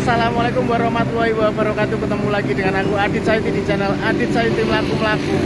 Assalamualaikum warahmatullahi wabarakatuh. Ketemu lagi dengan aku Adit Saiti di channel Adit Saiti Melaku-Melaku.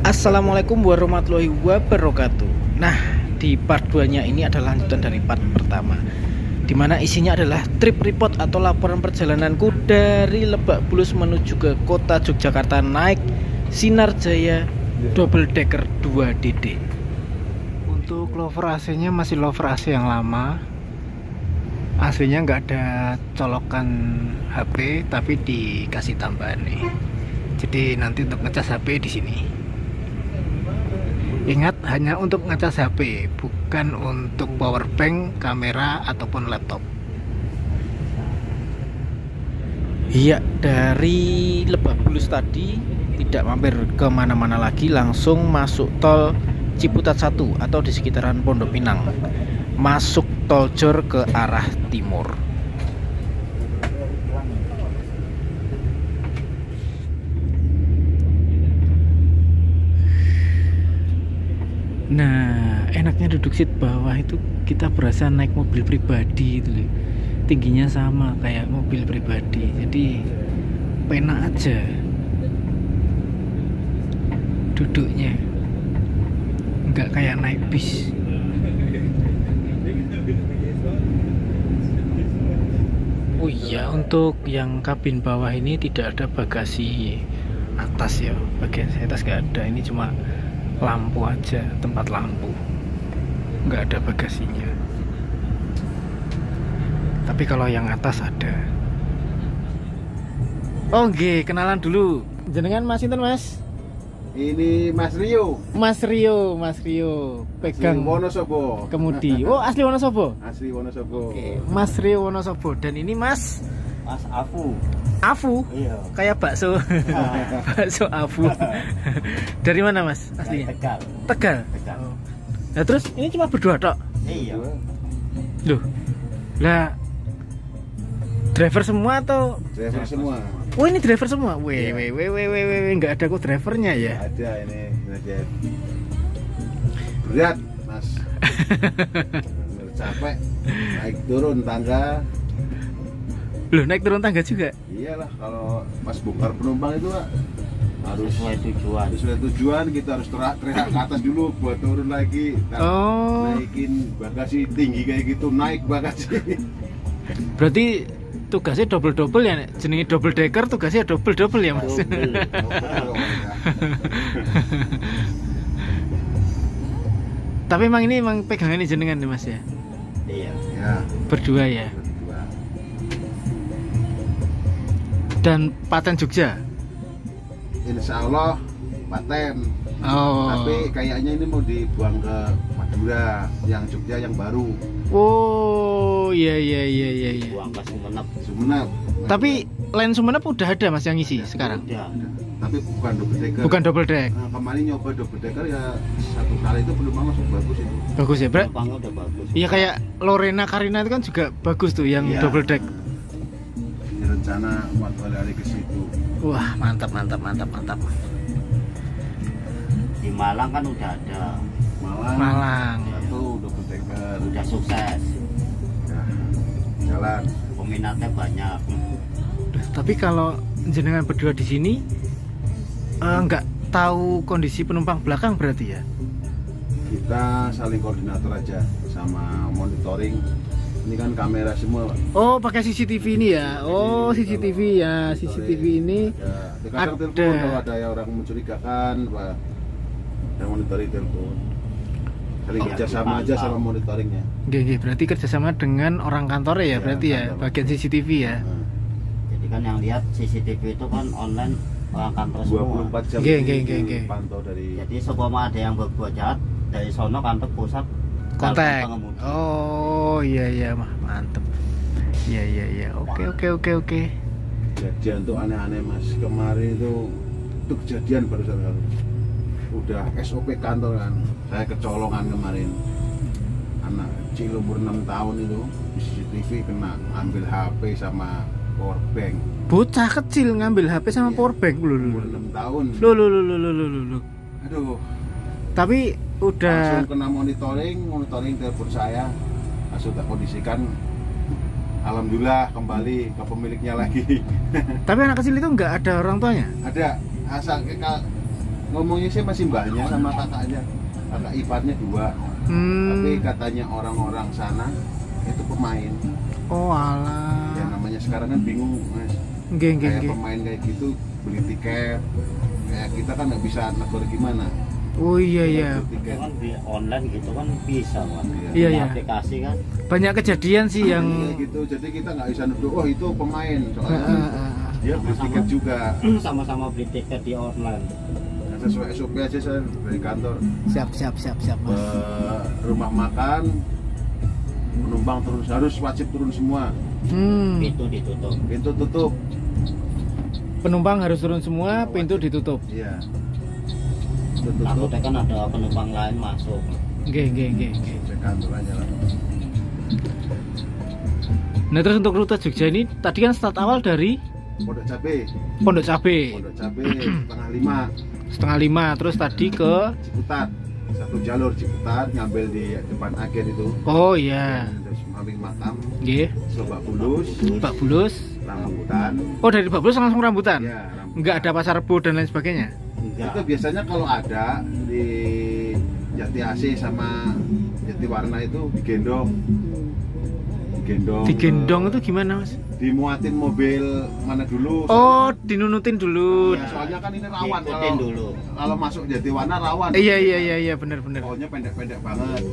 Assalamualaikum warahmatullahi wabarakatuh. Nah, di part 2-nya ini adalah lanjutan dari part pertama, dimana isinya adalah trip report atau laporan perjalananku dari Lebak Bulus menuju ke kota Yogyakarta naik Sinar Jaya double decker 2DD. Untuk lover AC-nya masih lover AC yang lama. AC-nya nggak ada colokan HP, tapi dikasih tambahan nih. Jadi nanti untuk ngecas HP di sini. Ingat, hanya untuk ngecas HP, bukan untuk power bank, kamera, ataupun laptop. Iya, dari Lebak Bulus tadi tidak mampir kemana-mana lagi, langsung masuk tol Ciputat 1 atau di sekitaran Pondok Pinang, masuk tol Jor ke arah timur. Nah, enaknya duduk seat bawah itu kita berasa naik mobil pribadi itu loh. Tingginya sama kayak mobil pribadi, jadi penak aja duduknya, nggak kayak naik bis. Oh iya, untuk yang kabin bawah ini tidak ada bagasi atas ya, bagian atas nggak ada, ini cuma lampu aja, tempat lampu, nggak ada bagasinya. Tapi kalau yang atas ada. Oke, kenalan dulu. Jenengan Mas Inten, Mas? Ini Mas Rio. Mas Rio pegang asli Wonosobo. Kemudi. Oh, asli Wonosobo. Asli Wonosobo. Oke, Mas Rio Wonosobo. Dan ini Mas Afu. Iya. Kayak bakso. Bakso Afu. Dari mana, Mas? Aslinya? Tegal. Oh. Nah, terus ini cuma berdua tok? Iya. Loh. Lah, driver semua atau? Driver semua. Oh, ini driver semua. Iya. Enggak ada kok drivernya ya? Ada ini aja. Berat, Mas. Capek. Naik turun tangga. Loh, naik turun tangga juga? Iyalah, kalau Mas bongkar penumpang itu harus sesuai tujuan, kita harus teriak ke atas dulu buat turun lagi. Naikin bagasi tinggi kayak gitu, naik bagasi. Berarti tugasnya double ya, jenenge double decker, tugasnya double ya, Mas. Double. Tapi emang ini pegangan jenengan nih, Mas ya? Iya. Ya. Berdua ya. Dan paten Jogja? Insya Allah paten. Oh. Tapi kayaknya ini mau dibuang ke Madura, yang Jogja yang baru. Oh, iya. Buang ke Sumenep. Tapi lain Sumenep udah ada, Mas, yang isi sekarang? Udah. Tapi bukan double decker. Bukan double deck. Nah, kemarin nyoba double decker ya satu kali itu penumpang langsung bagus itu. Bagus ya, Bro? Penumpangnya udah bagus. Iya, kayak Lorena Karina itu kan juga bagus tuh yang double deck. Rencana buat balik ke situ. Wah, mantap. Di Malang kan udah ada. Malang. Satu double decker. Udah sukses. Nah, jalan. Peminatnya banyak. Tapi kalau jenengan berdua di sini nggak tahu kondisi penumpang belakang berarti ya? Kita saling koordinator aja sama monitoring. Ini kan kamera semua, Pak. Oh, pakai CCTV ini ya? Oh, CCTV ya, CCTV ini kadang telepon kalau ada yang orang mencurigakan, Pak. Yang monitoring telepon. Saling kerjasama aja sama monitoringnya. Nggih, berarti kerjasama dengan orang kantor ya, berarti ya, kantor. bagian CCTV ya. Jadi kan yang lihat CCTV itu kan online orang kantor semua. 24 jam Nggih. pantau dari. Jadi seumpama ada yang berbuat jahat dari sono kantor pusat Kontak. telepon pengemudi. Oh iya, mantep. Iya. Oke. Kejadian tuh aneh-aneh Mas. Kemarin itu kejadian barusan kali. Udah SOP kantor kan. Saya kecolongan kemarin. Anak kecil umur 6 tahun itu di CCTV kena ambil HP sama power bank. Bocah kecil ngambil HP sama Iya. power bank lu. Umur 6 tahun. Lu. Aduh, Tapi udah langsung kena monitoring telepon saya. Langsung tak kondisikan. Alhamdulillah kembali ke pemiliknya lagi. tapi anak kecil itu nggak ada orang tuanya. Ada asal ngomongnya sih masih mbaknya sama kakaknya. Kakak iparnya 2. Tapi katanya orang-orang sana itu pemain. Oh alah. Ya namanya sekarang kan bingung Mas. Nggih. Kayak pemain kayak gitu beli tiket. Kayak kita kan nggak bisa negor gimana. Oh iya. Beli tiket. Kan di online gitu kan bisa kan. Iya. Punya aplikasi kan. Banyak kejadian sih yang Kayak gitu. Jadi kita nggak bisa nuduh. Oh itu pemain. Soalnya dia beli Sama-sama. tiket juga. Sama-sama beli tiket di online. Nah, sesuai SOP aja saya dari kantor. siap Mas. Rumah makan penumpang harus wajib turun semua. Pintu ditutup. Pintu tutup. Penumpang harus turun semua, pintu ditutup. Iya. Pintu tutup. Takutnya kan ada penumpang lain masuk. Nggih. Cek kantor aja lah. Nah terus untuk rute Jogja ini tadi kan start awal dari Pondok Cabe. Pondok Cabe Pondok Cabe setengah 5. 4:30, terus tadi ke Ciputat. Satu jalur Ciputat ngambil di depan agen itu. oh iya, Terus mampir makam. nggih, Lebak Bulus. Pak Bulus. Rambutan. Oh dari Pak Bulus langsung rambutan. Ya, rambutan. Nggak ada pasar Rebo dan lain sebagainya. Enggak. Itu biasanya kalau ada di Jati Asih sama Jati Warna itu digendong. Digendong itu gimana Mas? Dimuatin mobil mana dulu. Oh dinunutin dulu. Ya, soalnya kan ini rawan Diikutin dulu. kalau masuk Jati Warna rawan. Iya benar. Pokoknya pendek-pendek banget.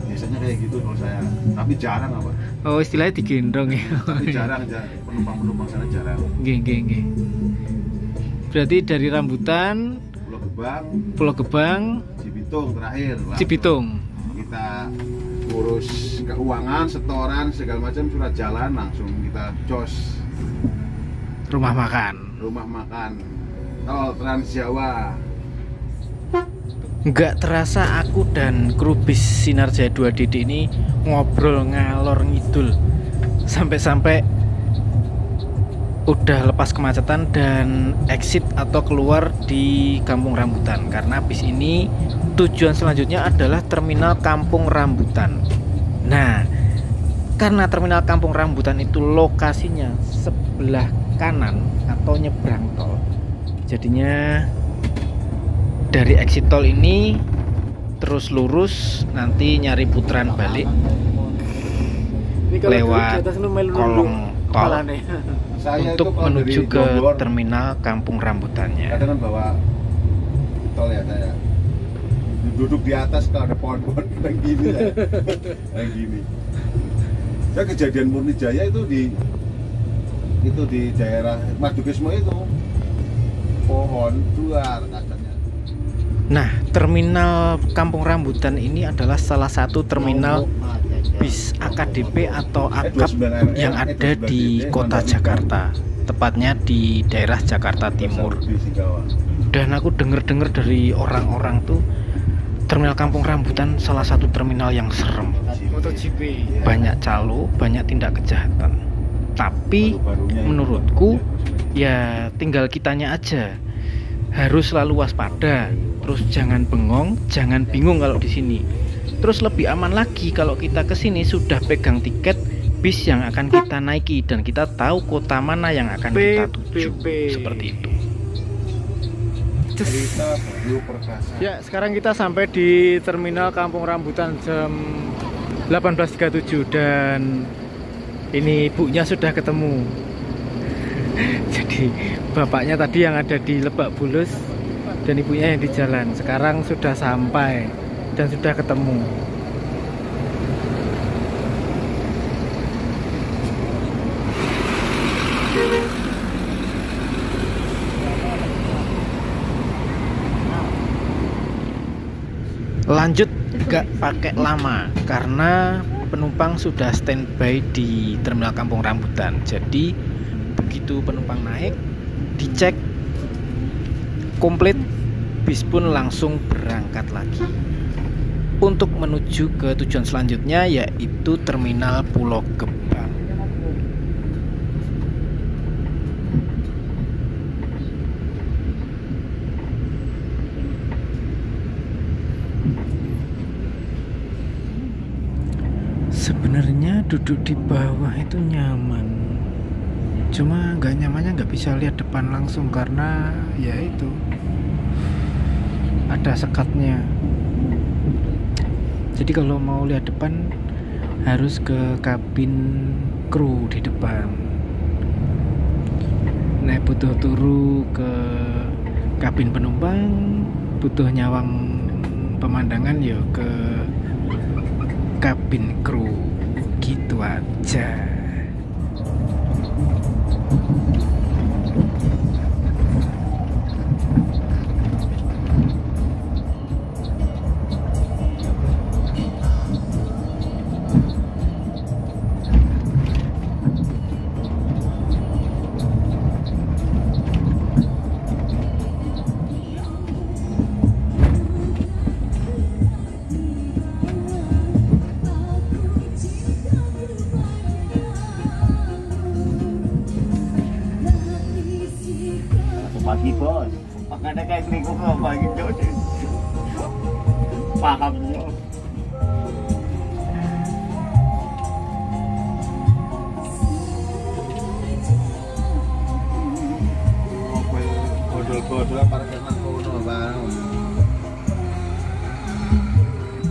Biasanya kayak gitu kalau saya. Tapi jarang apa? Oh istilahnya digendong ya. Tapi jarang penumpang sana jarang. Nggih. Berarti dari rambutan, Pulau Gebang, Pulau Gebang, Cibitung terakhir. Lah. Cibitung. Kita urus keuangan, setoran, segala macam surat jalan langsung kita jos Rumah makan. tol Trans Jawa. Nggak terasa aku dan kru bis Sinar Jaya 2 DD ini ngobrol ngalor ngidul sampai-sampai udah lepas kemacetan dan exit atau keluar di Kampung Rambutan, karena bis ini tujuan selanjutnya adalah terminal Kampung Rambutan. Nah, karena terminal Kampung Rambutan itu lokasinya sebelah kanan atau nyebrang tol, jadinya dari exit tol ini terus lurus, nanti nyari putaran balik lewat kolong tol Saya untuk itu kalau menuju dari ke Bogor, terminal Kampung Rambutannya. kadang kan bawa tol ya saya duduk di atas kalau ada pohon-pohon kayak gini ya. Kayak gini. Saya kejadian Murni Jaya itu di daerah Madukismo itu pohon luar kacanya. Nah, terminal Kampung Rambutan ini adalah salah satu terminal bis AKDP atau AKAP yang ada di kota Jakarta, tepatnya di daerah Jakarta Timur. Dan aku dengar dari orang-orang tuh terminal Kampung Rambutan salah satu terminal yang serem. MotoGP. Banyak calo, banyak tindak kejahatan. Tapi menurutku ya tinggal kitanya aja. Harus selalu waspada, terus jangan bengong, jangan bingung kalau di sini. Terus lebih aman lagi kalau kita ke sini sudah pegang tiket bis yang akan kita naiki dan kita tahu kota mana yang akan kita tuju. Seperti itu. Ya, sekarang kita sampai di terminal Kampung Rambutan jam 18.37 dan ini ibunya sudah ketemu. Jadi bapaknya tadi yang ada di Lebak Bulus dan ibunya yang di jalan. Sekarang sudah sampai dan sudah ketemu. Lanjut gak pakai lama karena penumpang sudah standby di terminal Kampung Rambutan. Jadi begitu penumpang naik, dicek komplit, bis pun langsung berangkat lagi untuk menuju ke tujuan selanjutnya, yaitu terminal Pulau Gebang. Sebenarnya duduk di bawah itu nyaman, cuma nggak nyamannya nggak bisa lihat depan langsung karena ya itu ada sekatnya. Jadi kalau mau lihat depan harus ke kabin kru di depan. Nah, butuh turu ke kabin penumpang, butuh nyawang pemandangan ya ke kabin kru, gitu aja. Pagi bos, makanya kayak selingkuh nggak pagi jauh. Paham jauh. Bodol-bodol parkir nang kono bang.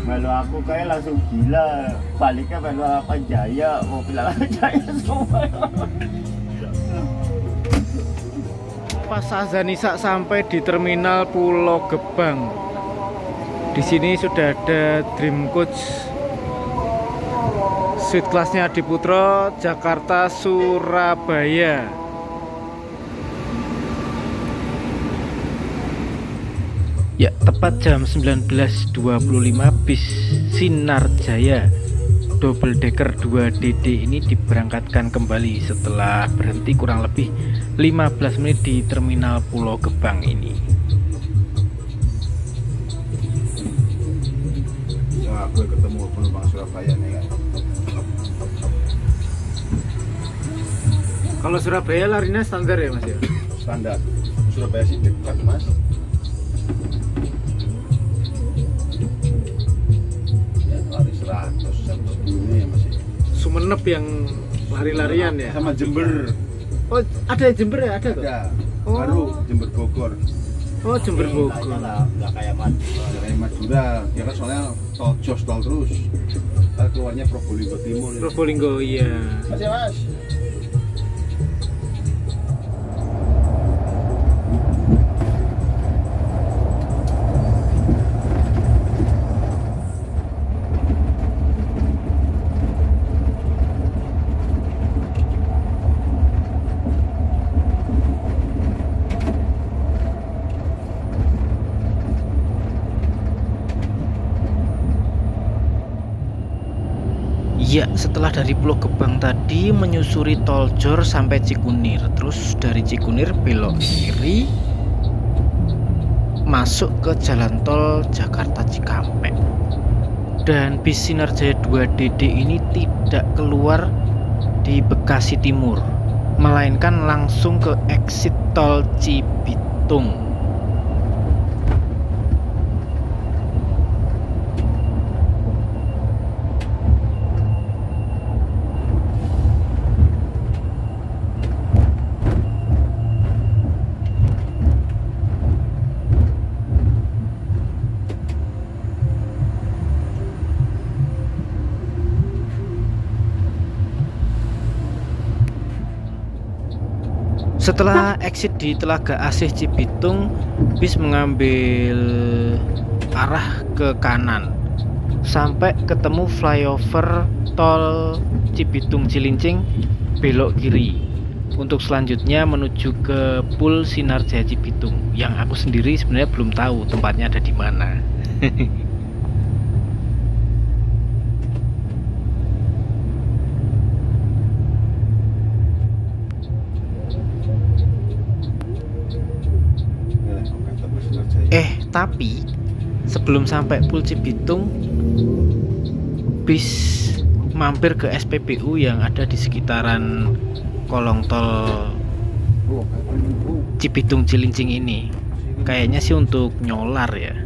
Melu aku kayak langsung gila, baliknya melu apa Jaya, mobil apa Jaya semua. Pas azan Isya sampai di terminal Pulau Gebang. Di sini sudah ada Dream Coach suite kelasnya Adi Putro, Jakarta Surabaya. Ya, tepat jam 19.25 bis Sinar Jaya double decker 2DD ini diberangkatkan kembali setelah berhenti kurang lebih 15 menit di terminal Pulau Gebang ini. Wah, gue ketemu penumpang Surabaya nih kan. Kalau Surabaya larinya standar ya mas ya? Standar. Surabaya sih dekat mas. Ya, lari 100 sampai segini ya mas. Sumenep yang lari-larian ya? Sama Jember. Oh, ada Jember ya? Ada tuh? Ada. Oh. Baru Jember Bogor. Oh, Jember Bogor. Nggak kayak Madura. Kayak Madura. Dia kan soalnya tol jos tol terus. Ntar keluarnya Probolinggo Timur. Probolinggo, iya. Mas ya mas. Ya, setelah dari Pulau Gebang tadi menyusuri tol Jor sampai Cikunir, terus dari Cikunir belok kiri masuk ke jalan tol Jakarta Cikampek. Dan bis Sinar Jaya 2DD ini tidak keluar di Bekasi Timur, melainkan langsung ke exit tol Cibitung. Setelah exit di Telaga Asih Cibitung, bis mengambil arah ke kanan sampai ketemu flyover tol Cibitung Cilincing, belok kiri untuk selanjutnya menuju ke Pool Sinarjaya Cibitung, yang aku sendiri sebenarnya belum tahu tempatnya ada di mana. Tapi sebelum sampai Pool Cibitung, bis mampir ke SPBU yang ada di sekitaran kolong tol Cibitung Cilincing ini. Kayaknya sih untuk nyolar ya.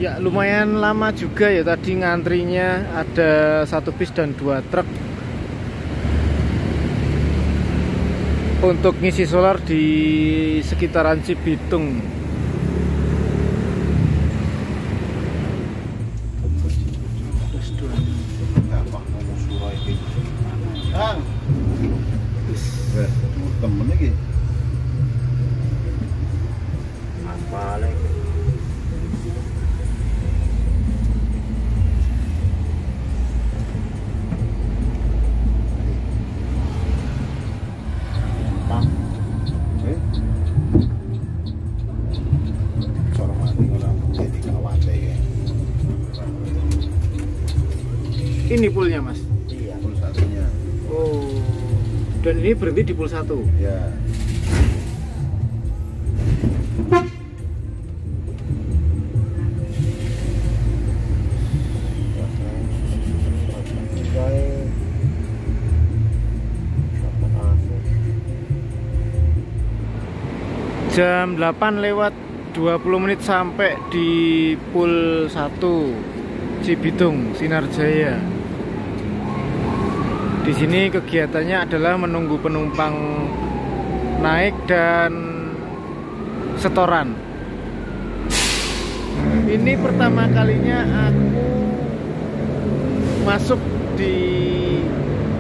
Ya lumayan lama juga ya tadi ngantrinya, ada 1 bis dan 2 truk untuk ngisi solar di sekitaran Cibitung. Temen lagi apa lagi? Ini poolnya mas? Iya. Pool satunya. Oh, dan ini berhenti di pool 1? Ya. Jam 8 lewat 20 menit sampai di Pool 1 Cibitung Sinarjaya. Di sini kegiatannya adalah menunggu penumpang naik dan setoran. Ini pertama kalinya aku masuk di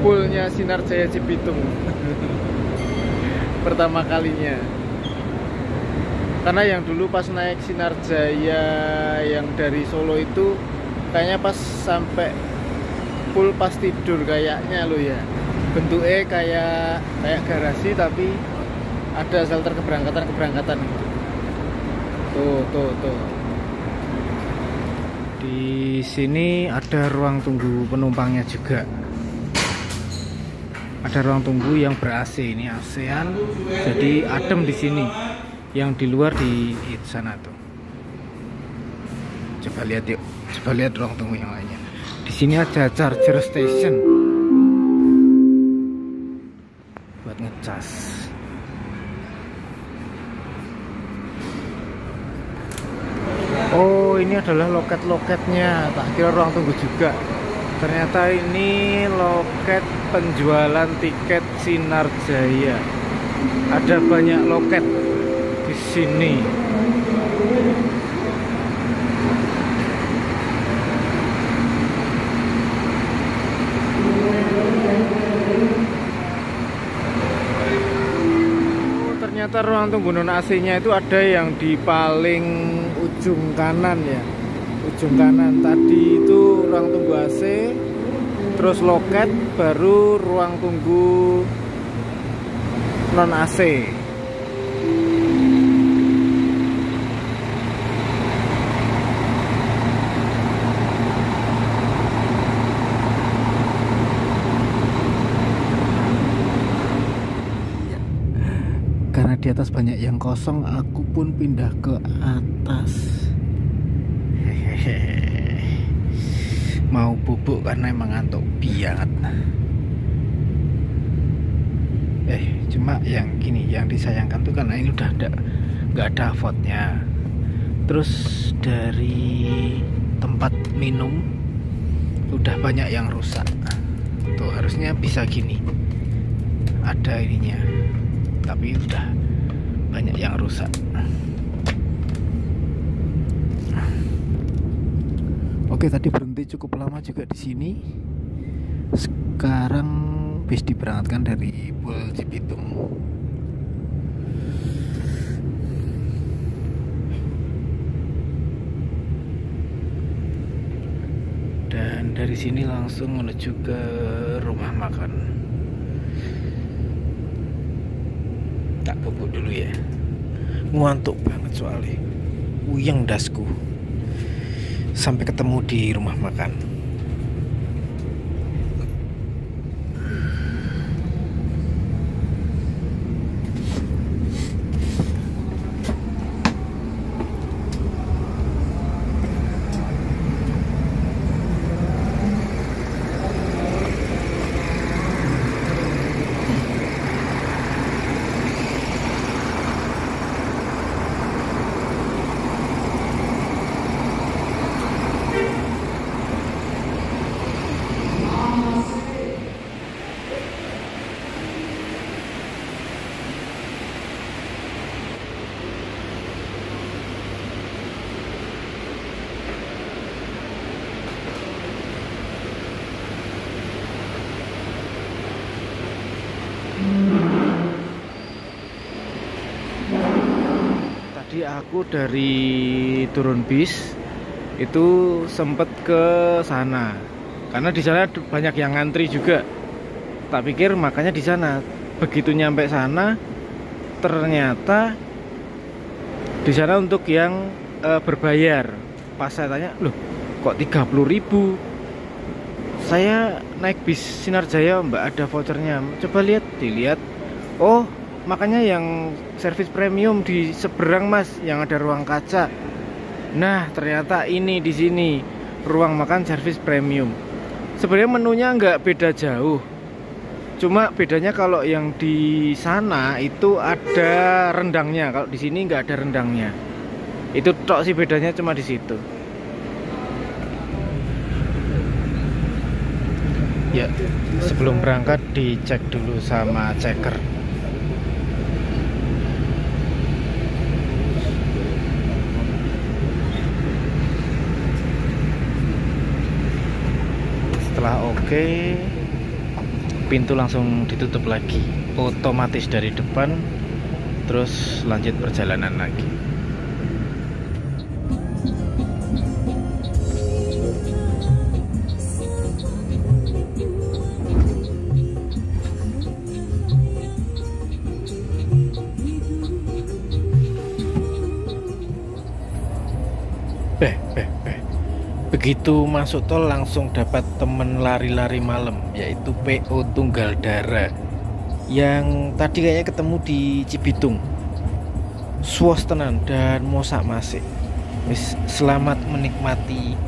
poolnya Sinarjaya Cibitung. Pertama kalinya. Karena yang dulu pas naik Sinarjaya yang dari Solo itu kayaknya pas sampai pool pas tidur kayaknya lo ya. Bentuknya kayak garasi tapi ada shelter keberangkatan gitu. Tuh. Di sini ada ruang tunggu penumpangnya juga. Ada ruang tunggu yang ber-AC, ini AC-an. Jadi adem di sini. Yang di luar di sana tuh. Coba lihat yuk. Coba lihat ruang tunggu yang lainnya. Di sini ada charger station buat ngecas. Oh, ini adalah loket-loketnya. Tak kira ruang tunggu juga. Ternyata ini loket penjualan tiket Sinarjaya. Ada banyak loket di sini. Ternyata ruang tunggu non AC-nya itu ada yang di paling ujung kanan ya. Ujung kanan tadi itu ruang tunggu AC, terus loket, baru ruang tunggu non AC. Karena di atas banyak yang kosong, aku pun pindah ke atas. Hehehe. Mau bubuk karena emang ngantuk banget. Cuma yang gini, yang disayangkan tuh karena ini udah nggak ada avotnya. Terus dari tempat minum udah banyak yang rusak. Tuh harusnya bisa gini, ada ininya. Tapi udah banyak yang rusak. Oke, tadi berhenti cukup lama juga di sini. sekarang bis diberangkatkan dari Pulau Cibitung. Dan dari sini langsung menuju ke rumah makan. Tak bubuk dulu ya. Ngantuk banget soalnya. Uyang dasku. Sampai ketemu di rumah makan. Tadi aku dari turun bis itu sempet ke sana karena di sana banyak yang ngantri juga. Tak pikir makanya di sana. Begitu nyampe sana ternyata di sana untuk yang berbayar. Pas saya tanya, loh kok 30.000? Saya naik bis Sinar Jaya mbak, ada vouchernya. Coba dilihat. Oh, makanya yang servis premium di seberang mas, yang ada ruang kaca. Nah ternyata ini di sini ruang makan servis premium. Sebenarnya menunya nggak beda jauh, cuma bedanya kalau yang di sana itu ada rendangnya, kalau di sini nggak ada rendangnya. Itu tok sih bedanya, cuma di situ. Ya, sebelum berangkat dicek dulu sama checker. Setelah oke, pintu langsung ditutup lagi, otomatis dari depan, terus lanjut perjalanan lagi. Begitu masuk tol langsung dapat temen lari-lari malam, yaitu PO Tunggal Dara yang tadi kayaknya ketemu di Cibitung. Suos tenan dan mosak masik. Selamat menikmati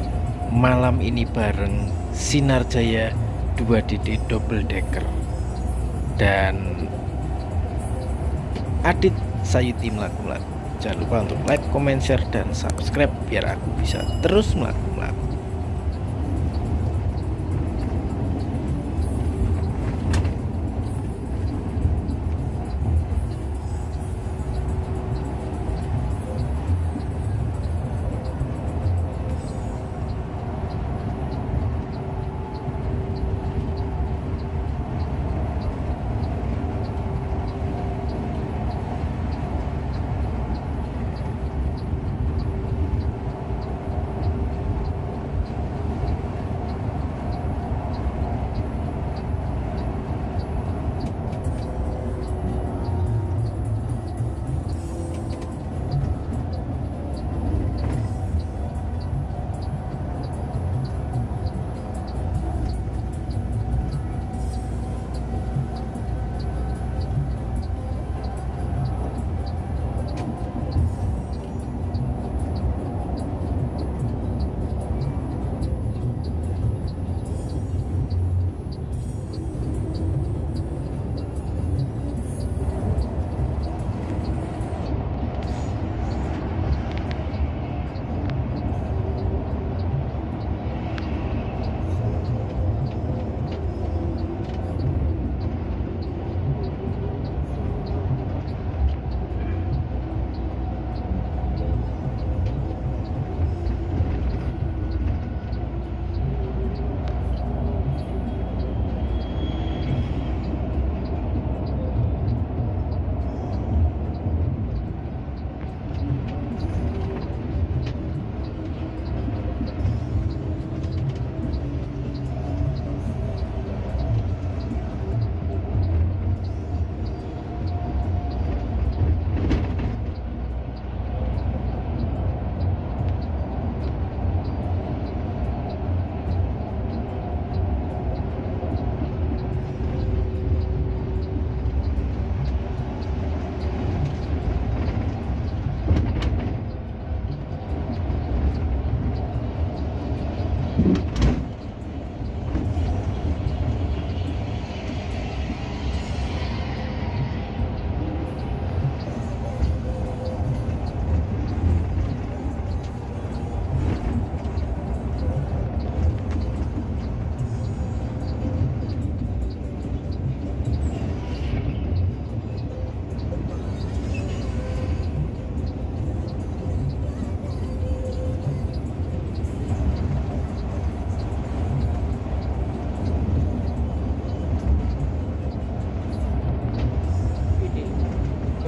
malam ini bareng Sinar Jaya 2DD double decker dan Adit Sayuti Melaku-Melaku. Jangan lupa untuk like, comment, share, dan subscribe biar aku bisa terus melaku-melaku.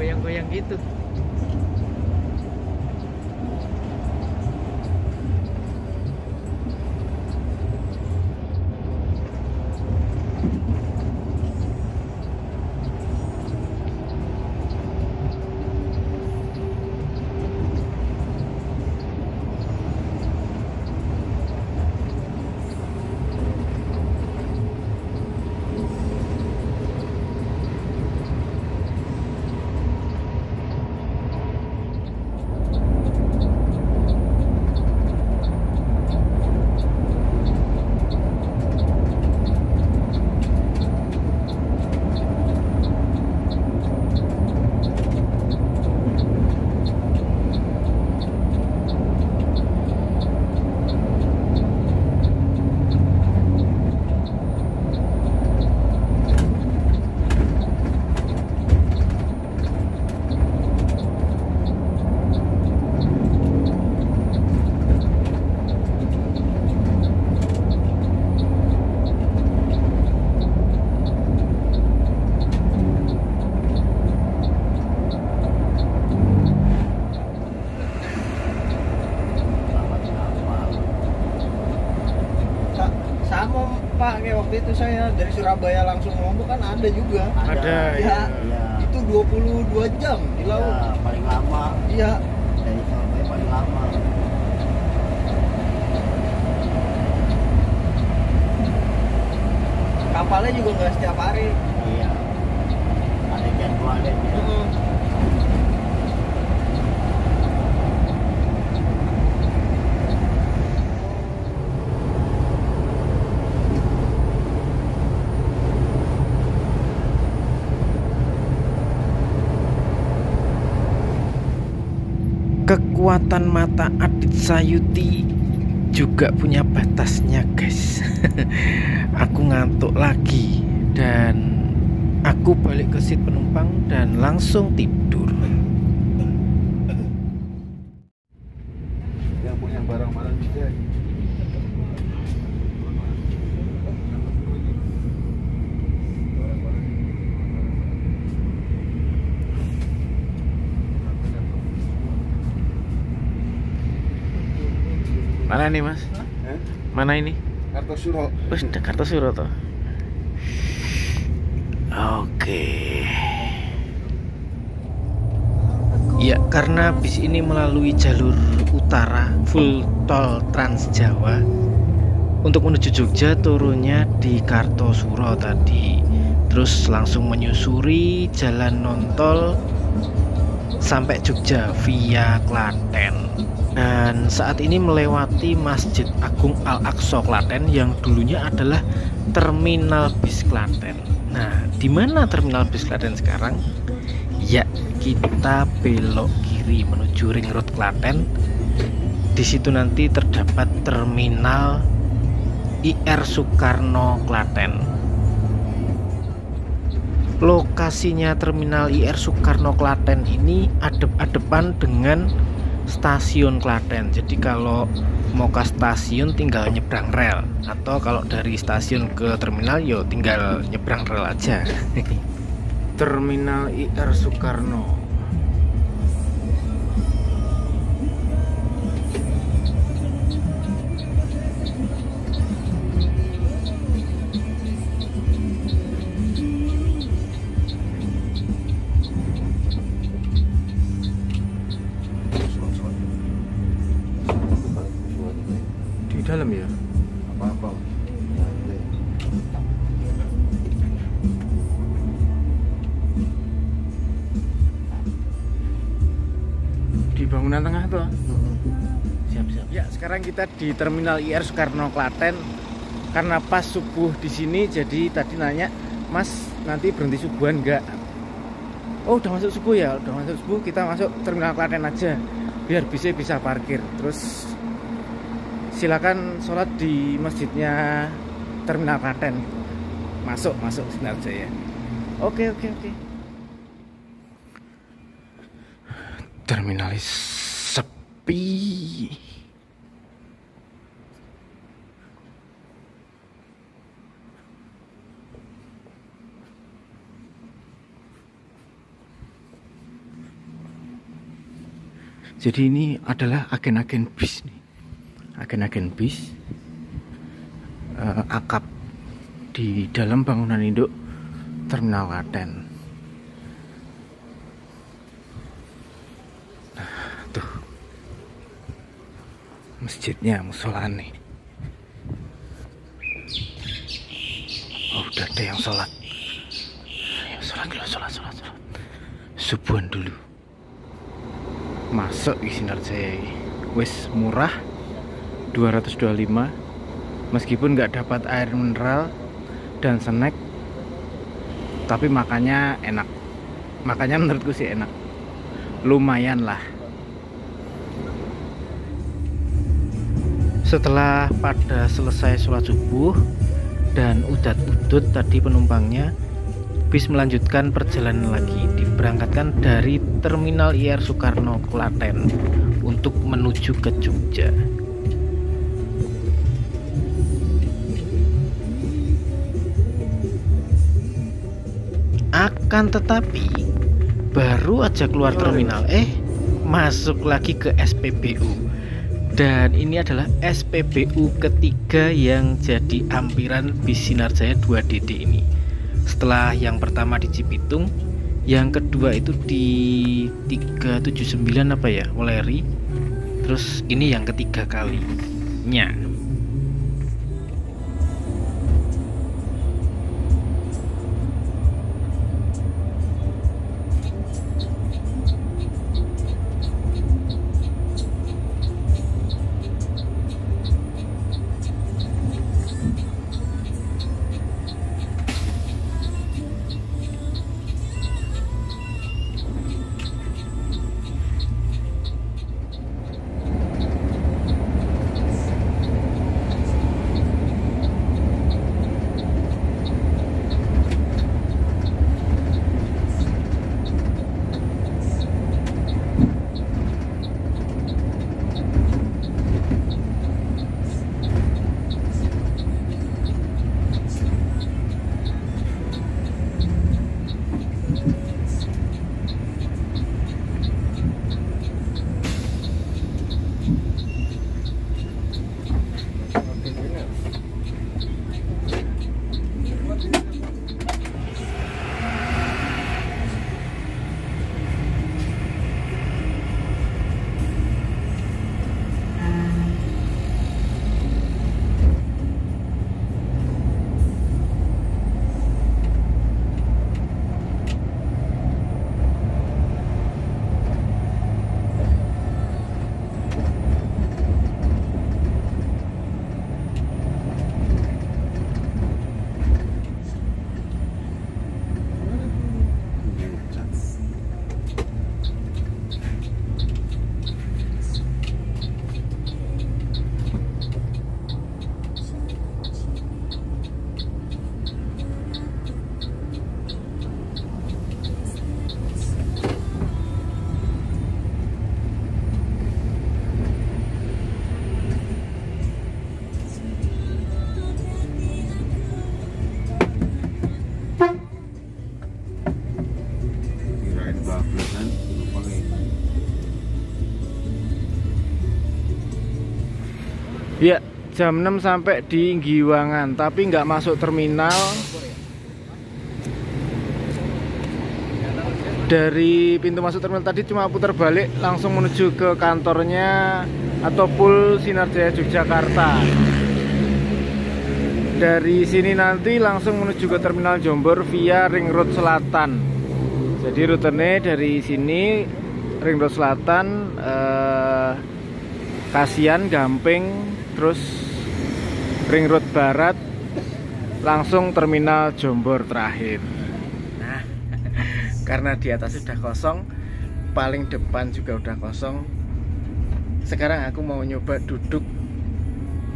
goyang-goyang gitu. Pak, kayak waktu itu saya dari Surabaya langsung Lombok kan ada juga. Ada, ya. Iya. Itu 22 jam di laut. Ya, paling lama. Iya. Dari Surabaya paling lama. Kapalnya juga nggak setiap hari. Iya. Ada jadwalnya. Kekuatan mata Adit Sayuti juga punya batasnya, guys. Aku ngantuk lagi dan aku balik ke seat penumpang dan langsung tidur. Yang punya barang-barang juga. Mana nih, Mas? Mana ini? Kartosuro. Wes Kartosuro toh. Oke. Ya, karena bis ini melalui jalur utara full tol Trans Jawa. Untuk menuju Jogja turunnya di Kartosuro tadi. Terus langsung menyusuri jalan non-tol sampai Jogja via Klaten. Dan saat ini melewati Masjid Agung Al-Aqsa Klaten yang dulunya adalah terminal bis Klaten. Nah, di mana terminal bis Klaten sekarang? Ya, kita belok kiri menuju Ring Road Klaten. Di situ nanti terdapat terminal IR Soekarno Klaten. Lokasinya terminal IR Soekarno Klaten ini adep-adepan dengan stasiun Klaten. Jadi kalau mau ke stasiun tinggal nyebrang rel, atau kalau dari stasiun ke terminal yo tinggal nyebrang rel aja. Terminal IR Soekarno. Di dalam ya? Apa-apa. Di bangunan tengah tuh. Siap-siap. Ya, sekarang kita di terminal IR Soekarno Klaten. Karena pas subuh di sini, jadi tadi nanya, Mas, nanti berhenti subuhan enggak? Oh, udah masuk subuh ya? Udah masuk subuh, kita masuk terminal Klaten aja, biar bisa parkir. Terus silakan sholat di masjidnya terminal Klaten. Masuk sini aja ya. Oke. Terminalis sepi. Jadi ini adalah agen-agen bis nih. Agen-agen bis akap di dalam bangunan induk Terminal Klaten. Nah, tuh masjidnya, musola nih. Oh, udah ada yang sholat. Ayo sholat dulu, sholat. Subuhan dulu. Masuk di Sinarjaya ini. Wis murah, 225. Meskipun nggak dapat air mineral dan snack, tapi makannya enak. Makannya menurutku sih enak. Lumayan lah. Setelah pada selesai sholat subuh dan udat-udut tadi penumpangnya, bis melanjutkan perjalanan lagi, diberangkatkan dari Terminal IR Soekarno Klaten untuk menuju ke Jogja. Akan tetapi baru aja keluar terminal masuk lagi ke SPBU, dan ini adalah SPBU ketiga yang jadi ampiran bis Sinarjaya 2DD ini. Setelah yang pertama di Cibitung, yang kedua itu di 379 Weleri, terus ini yang ketiga kalinya. Ya, jam 6 sampai di Giwangan, tapi nggak masuk terminal. Dari pintu masuk terminal tadi cuma putar balik langsung menuju ke kantornya atau Pool Sinarjaya Yogyakarta. Dari sini nanti langsung menuju ke Terminal Jombor via Ring Road Selatan. Jadi rutenya dari sini Ring Road Selatan, Kasihan, Gamping, terus Ring Road Barat, langsung Terminal Jombor terakhir. Nah, karena di atas sudah kosong, paling depan juga udah kosong. Sekarang aku mau nyoba duduk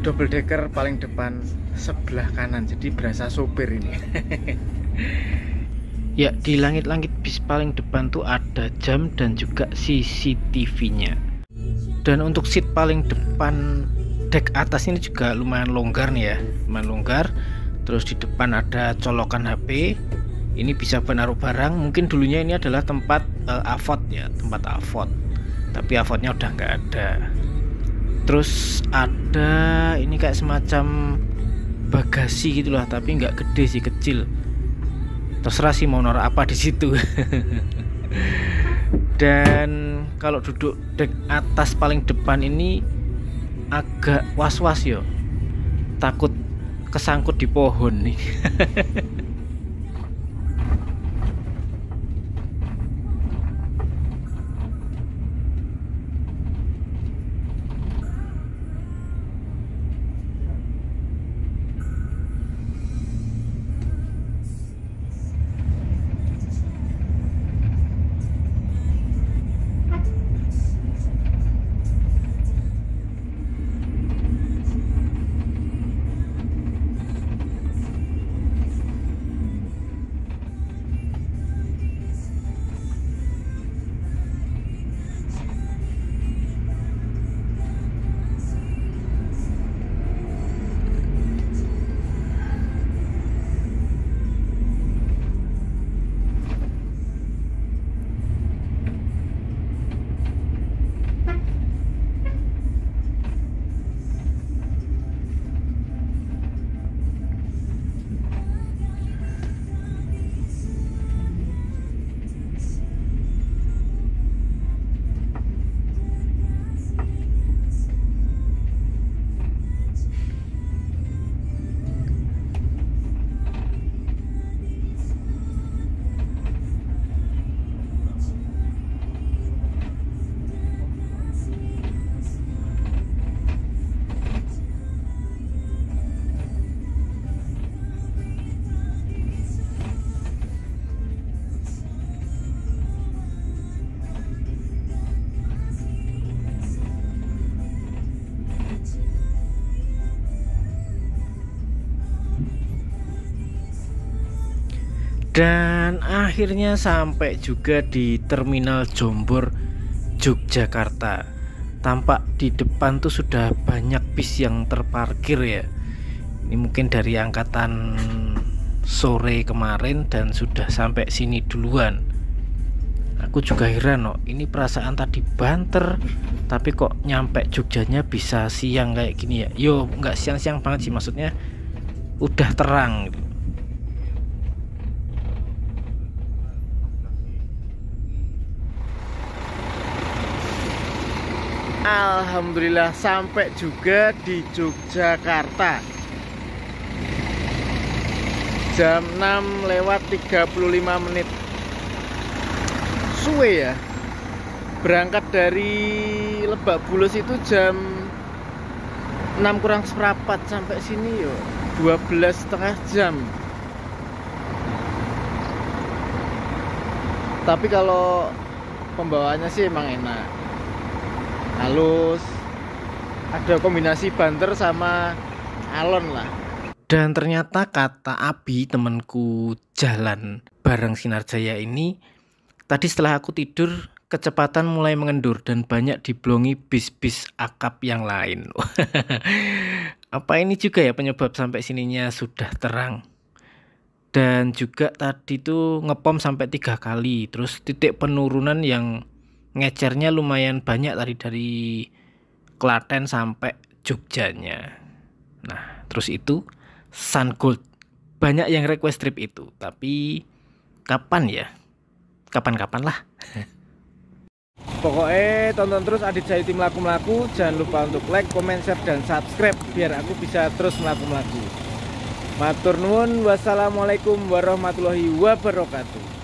double decker paling depan sebelah kanan, jadi berasa sopir ini. Ya, di langit-langit bis paling depan tuh ada jam dan juga CCTV-nya. Dan untuk seat paling depan dek atas ini juga lumayan longgar nih ya, lumayan longgar. Terus di depan ada colokan HP. Ini bisa menaruh barang. Mungkin dulunya ini adalah tempat AVOD ya, tempat AVOD. tapi avotnya udah nggak ada. Terus ada ini kayak semacam bagasi gitulah, tapi nggak gede sih, kecil. Terserah sih mau naruh apa di situ. Dan kalau duduk dek atas paling depan ini agak was-was yo, takut kesangkut di pohon nih. Dan akhirnya sampai juga di Terminal Jombor, Yogyakarta. Tampak di depan tuh sudah banyak bis yang terparkir ya. Ini mungkin dari angkatan sore kemarin dan sudah sampai sini duluan. Aku juga heran, ini perasaan tadi banter, tapi kok nyampe Jogjanya bisa siang kayak gini ya. Yo, nggak siang-siang banget sih, maksudnya udah terang gitu. Alhamdulillah sampai juga di Yogyakarta. Jam 6:35. Suwe ya. Berangkat dari Lebak Bulus itu jam 6:15 sampai sini yo 12,5 jam. Tapi kalau pembawaannya sih emang enak, halus, ada kombinasi banter sama alon lah. Dan ternyata kata Abi, temanku jalan bareng Sinarjaya ini, tadi setelah aku tidur kecepatan mulai mengendur dan banyak diblongi bis-bis akap yang lain. Apa ini juga ya penyebab sampai sininya sudah terang. Dan juga tadi tuh ngepom sampai 3 kali. Terus titik penurunan yang ngecernya lumayan banyak tadi dari Klaten sampai Jogjanya. Nah, terus itu Sun Gold. Banyak yang request trip itu, tapi kapan ya? Kapan-kapan lah. Pokoknya tonton terus Adit Zaiti melaku-melaku. Jangan lupa untuk like, comment, share, dan subscribe biar aku bisa terus melaku-melaku. Matur nuwun, wassalamualaikum warahmatullahi wabarakatuh.